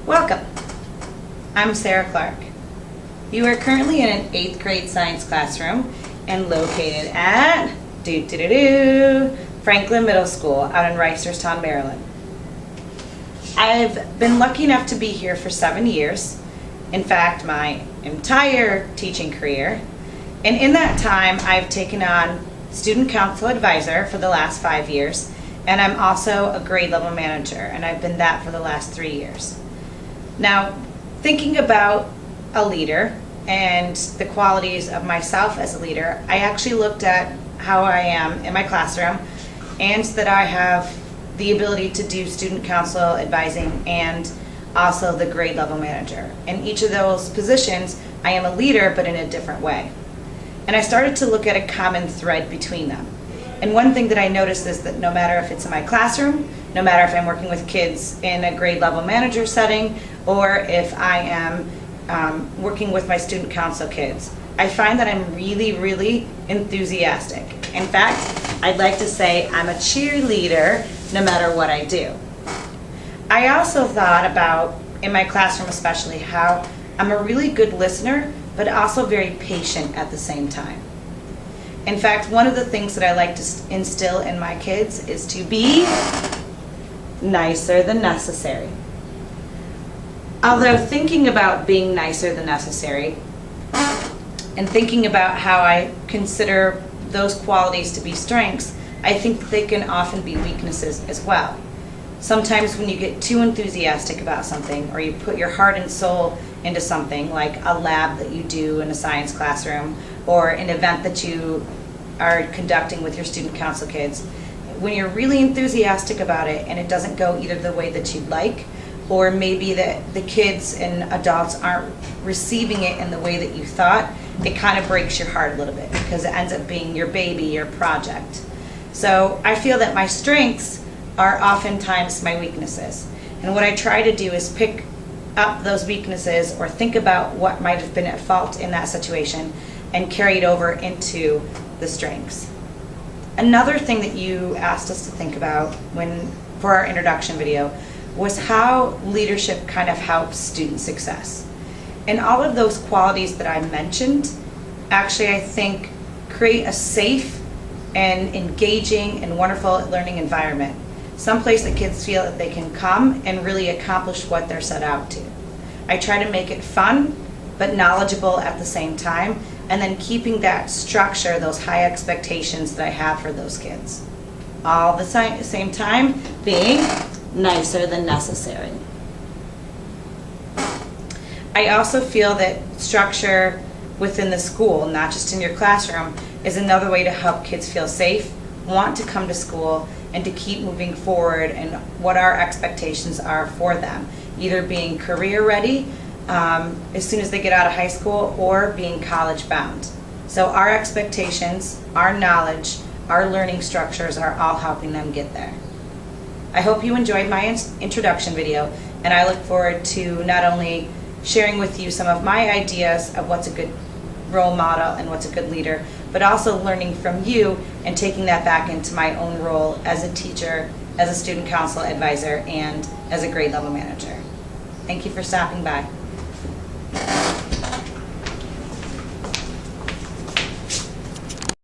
Welcome. I'm Sarah Clark. You are currently in an 8th grade science classroom and located at Franklin Middle School out in Reisterstown, Maryland. I've been lucky enough to be here for 7 years. In fact, my entire teaching career. And in that time, I've taken on student council advisor for the last 5 years, and I'm also a grade level manager, and I've been that for the last 3 years. Now, thinking about a leader and the qualities of myself as a leader, I actually looked at how I am in my classroom and that I have the ability to do student council advising and also the grade level manager. In each of those positions, I am a leader, but in a different way. And I started to look at a common thread between them. And one thing that I noticed is that no matter if it's in my classroom, no matter if I'm working with kids in a grade level manager setting, or if I am working with my student council kids, I find that I'm really enthusiastic. In fact, I'd like to say I'm a cheerleader no matter what I do. I also thought about, in my classroom especially, how I'm a really good listener, but also very patient at the same time. In fact, one of the things that I like to instill in my kids is to be nicer than necessary. Although thinking about being nicer than necessary and thinking about how I consider those qualities to be strengths, I think that they can often be weaknesses as well. Sometimes when you get too enthusiastic about something, or you put your heart and soul into something, like a lab that you do in a science classroom, or an event that you are conducting with your student council kids, when you're really enthusiastic about it and it doesn't go either the way that you'd like, or maybe that the kids and adults aren't receiving it in the way that you thought, it kind of breaks your heart a little bit because it ends up being your baby, your project. So I feel that my strengths are oftentimes my weaknesses. And what I try to do is pick up those weaknesses or think about what might have been at fault in that situation and carry it over into the strengths. Another thing that you asked us to think about for our introduction video was how leadership kind of helps student success. And all of those qualities that I mentioned actually, I think, create a safe and engaging and wonderful learning environment. Someplace that kids feel that they can come and really accomplish what they're set out to. I try to make it fun, but knowledgeable at the same time, and then keeping that structure, those high expectations that I have for those kids. All the same time being nicer than necessary. I also feel that structure within the school, not just in your classroom, is another way to help kids feel safe, want to come to school, and to keep moving forward and what our expectations are for them, either being career ready as soon as they get out of high school or being college bound. So our expectations, our knowledge, our learning structures are all helping them get there. I hope you enjoyed my introduction video, and I look forward to not only sharing with you some of my ideas of what's a good role model and what's a good leader, but also learning from you and taking that back into my own role as a teacher, as a student council advisor, and as a grade level manager. Thank you for stopping by.